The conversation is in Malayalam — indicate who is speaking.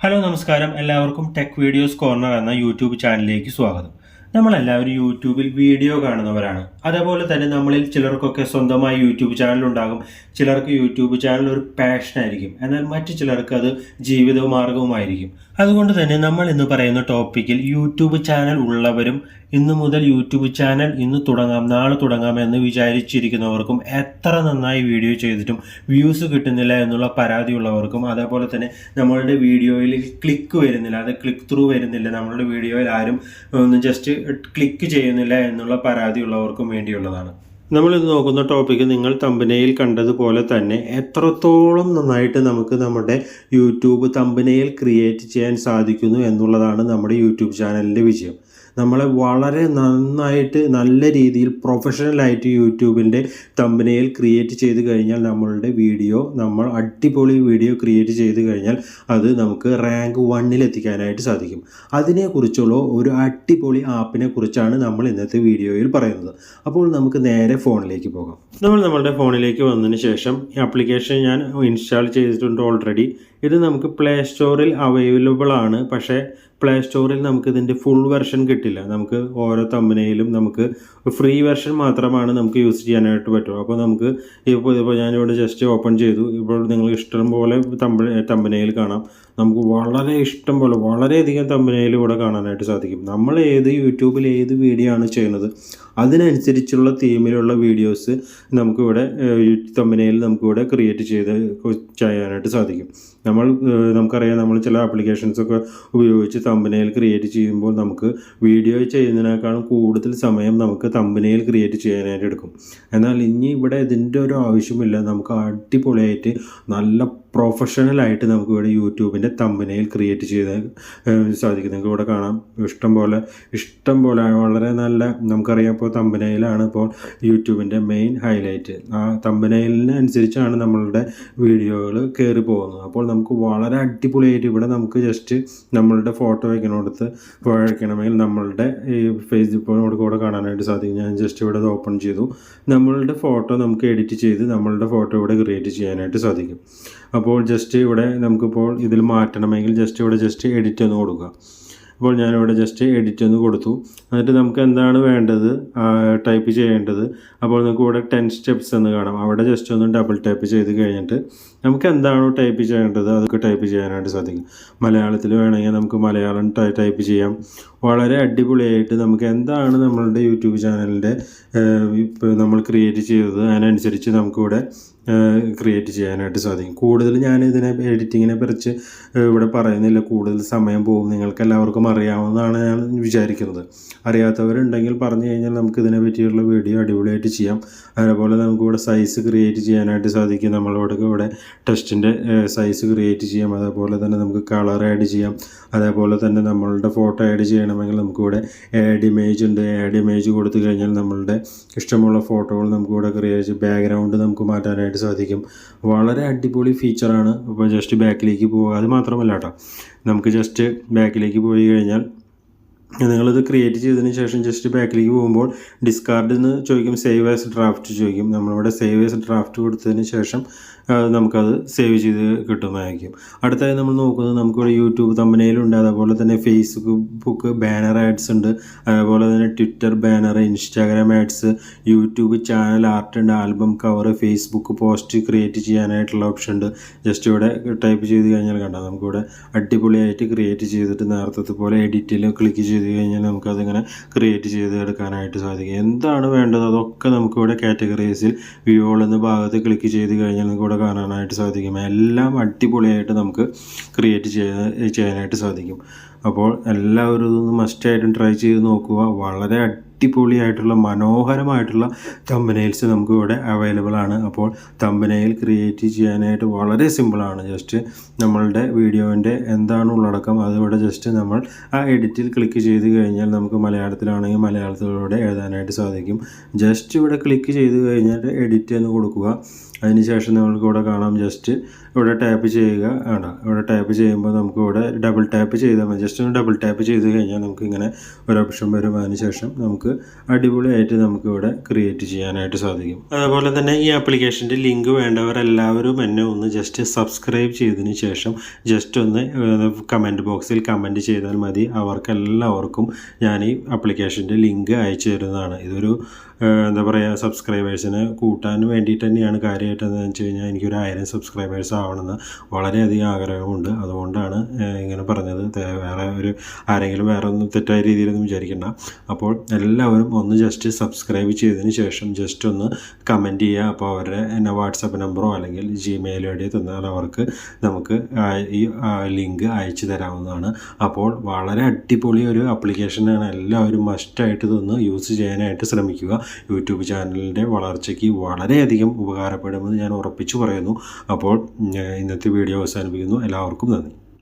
Speaker 1: ഹലോ നമസ്കാരം, എല്ലാവർക്കും ടെക് വീഡിയോസ് കോർണർ എന്ന യൂട്യൂബ് ചാനലിലേക്ക് സ്വാഗതം. നമ്മളെല്ലാവരും യൂട്യൂബിൽ വീഡിയോ കാണുന്നവരാണ്. അതേപോലെ തന്നെ നമ്മളിൽ ചിലർക്കൊക്കെ സ്വന്തമായി യൂട്യൂബ് ചാനൽ ഉണ്ടാകും. ചിലർക്ക് യൂട്യൂബ് ചാനൽ ഒരു പാഷനായിരിക്കും, എന്നാൽ മറ്റു ചിലർക്ക് അത് ജീവിത മാർഗവുമായിരിക്കും. അതുകൊണ്ട് തന്നെ നമ്മൾ ഇന്ന് പറയുന്ന ടോപ്പിക്കിൽ യൂട്യൂബ് ചാനൽ ഉള്ളവരും ഇന്നു മുതൽ യൂട്യൂബ് ചാനൽ ഇന്ന് തുടങ്ങാം, നാളെ തുടങ്ങാം എന്ന് വിചാരിച്ചിരിക്കുന്നവർക്കും, എത്ര നന്നായി വീഡിയോ ചെയ്തിട്ടും വ്യൂസ് കിട്ടുന്നില്ല എന്നുള്ള പരാതിയുള്ളവർക്കും, അതേപോലെ തന്നെ നമ്മളുടെ വീഡിയോയിൽ ക്ലിക്ക് വരുന്നില്ല, അത് ക്ലിക്ക് ത്രൂ വരുന്നില്ല, നമ്മളുടെ വീഡിയോയിൽ ആരും ഒന്ന് ജസ്റ്റ് ക്ലിക്ക് ചെയ്യുന്നില്ല എന്നുള്ള പരാതിയുള്ളവർക്കും വേണ്ടിയുള്ളതാണ്. നമ്മളിത് നോക്കുന്ന ടോപ്പിക്ക് നിങ്ങൾ തമ്പനയിൽ കണ്ടതുപോലെ തന്നെ എത്രത്തോളം നന്നായിട്ട് നമുക്ക് നമ്മുടെ യൂട്യൂബ് തമ്പനയിൽ ക്രിയേറ്റ് ചെയ്യാൻ സാധിക്കുന്നു എന്നുള്ളതാണ് നമ്മുടെ യൂട്യൂബ് ചാനലിൻ്റെ വിജയം. നമ്മളെ വളരെ നന്നായിട്ട് നല്ല രീതിയിൽ പ്രൊഫഷണലായിട്ട് യൂട്യൂബിൻ്റെ തമ്പനയിൽ ക്രിയേറ്റ് ചെയ്ത് കഴിഞ്ഞാൽ നമ്മൾ അടിപൊളി വീഡിയോ ക്രിയേറ്റ് ചെയ്ത് കഴിഞ്ഞാൽ അത് നമുക്ക് റാങ്ക് 1 എത്തിക്കാനായിട്ട് സാധിക്കും. അതിനെക്കുറിച്ചുള്ള ഒരു അടിപൊളി ആപ്പിനെ കുറിച്ചാണ് നമ്മൾ ഇന്നത്തെ വീഡിയോയിൽ പറയുന്നത്. അപ്പോൾ നമുക്ക് നേരെ ഫോണിലേക്ക് പോകാം. നമ്മളുടെ ഫോണിലേക്ക് വന്നതിന് ശേഷം ഈ ആപ്ലിക്കേഷൻ ഞാൻ ഇൻസ്റ്റാൾ ചെയ്തിട്ടുണ്ട് ഓൾറെഡി. ഇത് നമുക്ക് പ്ലേ സ്റ്റോറിൽ അവൈലബിൾ ആണ്. പക്ഷേ പ്ലേ സ്റ്റോറിൽ നമുക്ക് ഇതിൻ്റെ ഫുൾ വെർഷൻ കിട്ടില്ല. നമുക്ക് ഓരോ തമ്പനയിലും നമുക്ക് ഫ്രീ വെർഷൻ മാത്രമാണ് നമുക്ക് യൂസ് ചെയ്യാനായിട്ട് പറ്റും. അപ്പോൾ നമുക്ക് ഇപ്പോൾ ഞാനിവിടെ ജസ്റ്റ് ഓപ്പൺ ചെയ്തു. ഇപ്പോൾ നിങ്ങൾ ഇഷ്ടം പോലെ തമ്പനയിൽ കാണാം. നമുക്ക് വളരെ ഇഷ്ടം പോലെ വളരെയധികം തമ്പനയിൽ ഇവിടെ കാണാനായിട്ട് സാധിക്കും. നമ്മൾ യൂട്യൂബിൽ ഏത് വീഡിയോ ആണ് ചെയ്യുന്നത് അതിനനുസരിച്ചുള്ള തീമിലുള്ള വീഡിയോസ് നമുക്കിവിടെ തമ്പനയിൽ നമുക്കിവിടെ ക്രിയേറ്റ് ചെയ്യാനായിട്ട് സാധിക്കും. നമുക്കറിയാം, നമ്മൾ ചില ആപ്ലിക്കേഷൻസൊക്കെ ഉപയോഗിച്ച് തമ്പനയിൽ ക്രിയേറ്റ് ചെയ്യുമ്പോൾ നമുക്ക് വീഡിയോ ചെയ്യുന്നതിനേക്കാളും കൂടുതൽ സമയം നമുക്ക് തമ്പനയിൽ ക്രിയേറ്റ് ചെയ്യാനായിട്ട് എടുക്കും. എന്നാൽ ഇനി ഇവിടെ ഇതിൻ്റെ ഒരു ആവശ്യമില്ല. നമുക്ക് അടിപൊളിയായിട്ട് നല്ല പ്രൊഫഷണലായിട്ട് നമുക്കിവിടെ യൂട്യൂബിൻ്റെ തമ്പനയിൽ ക്രിയേറ്റ് ചെയ്യാൻ സാധിക്കും. നിങ്ങൾക്ക് ഇവിടെ കാണാം ഇഷ്ടം പോലെ വളരെ നല്ല, നമുക്കറിയാം ഇപ്പോൾ തമ്പനയിലാണ് ഇപ്പോൾ യൂട്യൂബിൻ്റെ മെയിൻ ഹൈലൈറ്റ്. ആ തമ്പനയിലിന് അനുസരിച്ചാണ് നമ്മളുടെ വീഡിയോകൾ കയറി പോകുന്നത്. അപ്പോൾ നമുക്ക് വളരെ അടിപൊളിയായിട്ട് ഇവിടെ നമുക്ക് ജസ്റ്റ് നമ്മളുടെ ഫോട്ടോ വയ്ക്കണമെങ്കിൽ നമ്മളുടെ ഈ ഫേസ്ബുക്കിനോട് കൂടെ കാണാനായിട്ട് സാധിക്കും. ഞാൻ ജസ്റ്റ് ഇവിടെ ഓപ്പൺ ചെയ്തു. നമ്മളുടെ ഫോട്ടോ നമുക്ക് എഡിറ്റ് ചെയ്ത് നമ്മളുടെ ഫോട്ടോ ഇവിടെ ക്രിയേറ്റ് ചെയ്യാനായിട്ട് സാധിക്കും. അപ്പോൾ ജസ്റ്റ് ഇവിടെ നമുക്കിപ്പോൾ ഇതിൽ മാറ്റണമെങ്കിൽ ജസ്റ്റ് എഡിറ്റ് ഒന്ന് കൊടുക്കുക. അപ്പോൾ ഞാനിവിടെ ജസ്റ്റ് എഡിറ്റ് ഒന്ന് കൊടുത്തു. എന്നിട്ട് നമുക്ക് എന്താണ് വേണ്ടത് ടൈപ്പ് ചെയ്യേണ്ടത്, അപ്പോൾ നമുക്ക് ഇവിടെ 10 സ്റ്റെപ്സ് എന്ന് കാണാം. അവിടെ ജസ്റ്റ് ഒന്ന് ഡബിൾ ടാപ്പ് ചെയ്ത് കഴിഞ്ഞിട്ട് നമുക്ക് എന്താണോ ടൈപ്പ് ചെയ്യേണ്ടത് അതൊക്കെ ടൈപ്പ് ചെയ്യാനായിട്ട് സാധിക്കും. മലയാളത്തിൽ വേണമെങ്കിൽ നമുക്ക് മലയാളം ടൈപ്പ് ചെയ്യാം. വളരെ അടിപൊളിയായിട്ട് നമുക്ക് എന്താണ് നമ്മളുടെ യൂട്യൂബ് ചാനലിൻ്റെ ഇപ്പോൾ നമ്മൾ ക്രിയേറ്റ് ചെയ്തത് അതിനനുസരിച്ച് നമുക്കിവിടെ ക്രിയേറ്റ് ചെയ്യാനായിട്ട് സാധിക്കും. കൂടുതൽ ഞാനിതിനെ എഡിറ്റിങ്ങിനെ കുറിച്ച് ഇവിടെ പറയുന്നില്ല, കൂടുതൽ സമയം പോകും. നിങ്ങൾക്ക് എല്ലാവർക്കും അറിയാവുന്നതാണ് ഞാൻ വിചാരിക്കുന്നത്. അറിയാത്തവരുണ്ടെങ്കിൽ പറഞ്ഞു കഴിഞ്ഞാൽ നമുക്ക് ഇതിനെ പറ്റിയുള്ള വീഡിയോ അടിപൊളിയായിട്ട് ചെയ്യാം. അതേപോലെ നമുക്കിവിടെ സൈസ് ക്രിയേറ്റ് ചെയ്യാനായിട്ട് സാധിക്കും. ഇവിടെ ടെക്സ്റ്റിൻ്റെ സൈസ് ക്രിയേറ്റ് ചെയ്യാം. അതേപോലെ തന്നെ നമുക്ക് കളർ ആഡ് ചെയ്യാം. അതേപോലെ തന്നെ നമ്മളുടെ ഫോട്ടോ ആഡ് ചെയ്യണമെങ്കിൽ നമുക്കിവിടെ ആഡ് ഇമേജ് ഉണ്ട്. ആഡ് ഇമേജ് കൊടുത്തു കഴിഞ്ഞാൽ നമ്മളുടെ ഇഷ്ടമുള്ള ഫോട്ടോകൾ നമുക്കിവിടെ ക്രിയേറ്റ് ബാക്ക്ഗ്രൗണ്ട് നമുക്ക് മാറ്റാനായിട്ട് സാധിക്കും. വളരെ അടിപൊളി ഫീച്ചറാണ്. ഇപ്പോൾ ജസ്റ്റ് ബാക്കിലേക്ക് പോവുക. അത് മാത്രമല്ല കേട്ടോ, നമുക്ക് ജസ്റ്റ് ബാക്കിലേക്ക് പോയി കഴിഞ്ഞാൽ നിങ്ങളിത് ക്രിയേറ്റ് ചെയ്തതിന് ശേഷം ജസ്റ്റ് ബാക്കിലേക്ക് പോകുമ്പോൾ ഡിസ്കാർഡ് എന്ന് ചോദിക്കും, സേവ് ആസ് ഡ്രാഫ്റ്റ് ചോദിക്കും. നമ്മളിവിടെ സേവ് ആസ് ഡ്രാഫ്റ്റ് കൊടുത്തതിന് ശേഷം നമുക്കത് സേവ് ചെയ്ത് കിട്ടുന്നതായിരിക്കും. അടുത്തായി നമ്മൾ നോക്കുന്നത് നമുക്കിവിടെ യൂട്യൂബ് തമ്പനയിലുണ്ട്. അതേപോലെ തന്നെ ഫേസ്ബുക്ക് ബാനർ ആഡ്സ് ഉണ്ട്. അതേപോലെ തന്നെ Twitter banner, Instagram ads, YouTube channel art ഉണ്ട്, album cover, Facebook post create ചെയ്യാനായിട്ടുള്ള ഓപ്ഷൻ ഉണ്ട്. ജസ്റ്റ് ഇവിടെ ടൈപ്പ് ചെയ്ത് കഴിഞ്ഞാൽ കണ്ടാൽ നമുക്കിവിടെ അടിപൊളിയായിട്ട് ക്രിയേറ്റ് ചെയ്തിട്ട് നേരത്തെ പോലെ എഡിറ്റിൽ ക്ലിക്ക് ചെയ്ത് കഴിഞ്ഞാൽ നമുക്കതിങ്ങനെ ക്രിയേറ്റ് ചെയ്തെടുക്കാനായിട്ട് സാധിക്കും. എന്താണ് വേണ്ടത് അതൊക്കെ നമുക്കിവിടെ കാറ്റഗറീസിൽ വ്യൂകൾ എന്ന ഭാഗത്ത് ക്ലിക്ക് ചെയ്ത് കഴിഞ്ഞാൽ നമുക്കിവിടെ കാണാനായിട്ട് സാധിക്കും. എല്ലാം അടിപൊളിയായിട്ട് നമുക്ക് ക്രിയേറ്റ് ചെയ്യാനായിട്ട് സാധിക്കും. അപ്പോൾ എല്ലാവരും ഇതൊന്ന് മസ്റ്റായിട്ടും ട്രൈ ചെയ്ത് നോക്കുക. വളരെ അടിപൊളിയായിട്ടുള്ള മനോഹരമായിട്ടുള്ള തമ്പനെയിൽസ് നമുക്ക് ഇവിടെ അവൈലബിൾ ആണ്. അപ്പോൾ തമ്പനെയിൽ ക്രിയേറ്റ് ചെയ്യാനായിട്ട് വളരെ സിമ്പിളാണ്. ജസ്റ്റ് നമ്മളുടെ വീഡിയോൻ്റെ എന്താണ് ഉള്ളടക്കം അതിവിടെ ജസ്റ്റ് നമ്മൾ ആ എഡിറ്റിൽ ക്ലിക്ക് ചെയ്ത് കഴിഞ്ഞാൽ നമുക്ക് മലയാളത്തിലാണെങ്കിൽ മലയാളത്തിലൂടെ എഴുതാനായിട്ട് സാധിക്കും. ജസ്റ്റ് ഇവിടെ ക്ലിക്ക് ചെയ്ത് കഴിഞ്ഞാൽ എഡിറ്റ് എന്ന് കൊടുക്കുക. അതിനുശേഷം നിങ്ങൾക്ക് ഇവിടെ കാണാം, ജസ്റ്റ് ഇവിടെ ടാപ്പ് ചെയ്യുക ആണ്. ഇവിടെ ടാപ്പ് ചെയ്യുമ്പോൾ നമുക്ക് ഇവിടെ ഡബിൾ ടാപ്പ് ചെയ്താൽ മതി. ജസ്റ്റ് ഒന്ന് ഡബിൾ ടാപ്പ് ചെയ്ത് കഴിഞ്ഞാൽ നമുക്ക് ഇങ്ങനെ ഒരു ഓപ്ഷൻ വരും. അതിനുശേഷം നമുക്ക് അടിപൊളിയായിട്ട് നമുക്ക് ഇവിടെ ക്രിയേറ്റ് ചെയ്യാനായിട്ട് സാധിക്കും. അതുപോലെ തന്നെ ഈ ആപ്ലിക്കേഷൻ്റെ ലിങ്ക് വേണ്ടവരെല്ലാവരും എന്നെ ഒന്ന് ജസ്റ്റ് സബ്സ്ക്രൈബ് ചെയ്തതിന് ശേഷം ജസ്റ്റ് ഒന്ന് കമൻറ്റ് ബോക്സിൽ കമൻറ്റ് ചെയ്താൽ മതി. അവർക്കെല്ലാവർക്കും ഞാൻ ഈ ആപ്ലിക്കേഷൻ്റെ ലിങ്ക് അയച്ചു തരുന്നതാണ്. ഇതൊരു എന്താ പറയുക, സബ്സ്ക്രൈബേഴ്സിനെ കൂട്ടാൻ വേണ്ടിയിട്ട് തന്നെയാണ്. കാര്യമായിട്ടെന്ന് വെച്ച് കഴിഞ്ഞാൽ എനിക്കൊരു 1000 സബ്സ്ക്രൈബേഴ്സ് ആവണമെന്ന് വളരെയധികം ആഗ്രഹമുണ്ട്. അതുകൊണ്ടാണ് ഇങ്ങനെ പറഞ്ഞത്. ആരെങ്കിലും വേറെ ഒന്നും തെറ്റായ രീതിയിലൊന്നും വിചാരിക്കണ്ട. അപ്പോൾ എല്ലാവരും ഒന്ന് ജസ്റ്റ് സബ്സ്ക്രൈബ് ചെയ്തതിന് ശേഷം ജസ്റ്റ് ഒന്ന് കമൻറ്റ് ചെയ്യുക. അപ്പോൾ അവരുടെ എന്നെ വാട്സപ്പ് നമ്പറോ അല്ലെങ്കിൽ ജിമെയിൽ ഐ ഡി തന്നാൽ അവർക്ക് നമുക്ക് ഈ ലിങ്ക് അയച്ചു തരാവുന്നതാണ്. അപ്പോൾ വളരെ അടിപൊളി ഒരു ആപ്ലിക്കേഷനാണ്. എല്ലാവരും മസ്റ്റായിട്ട് ഇതൊന്ന് യൂസ് ചെയ്യാനായിട്ട് ശ്രമിക്കുക. യൂട്യൂബ് ചാനലിൻ്റെ വളർച്ചയ്ക്ക് വളരെയധികം ഉപകാരപ്പെടുമെന്ന് ഞാൻ ഉറപ്പിച്ചു പറയുന്നു. അപ്പോൾ ഇന്നത്തെ വീഡിയോ അവസാനിപ്പിക്കുന്നു. എല്ലാവർക്കും നന്ദി.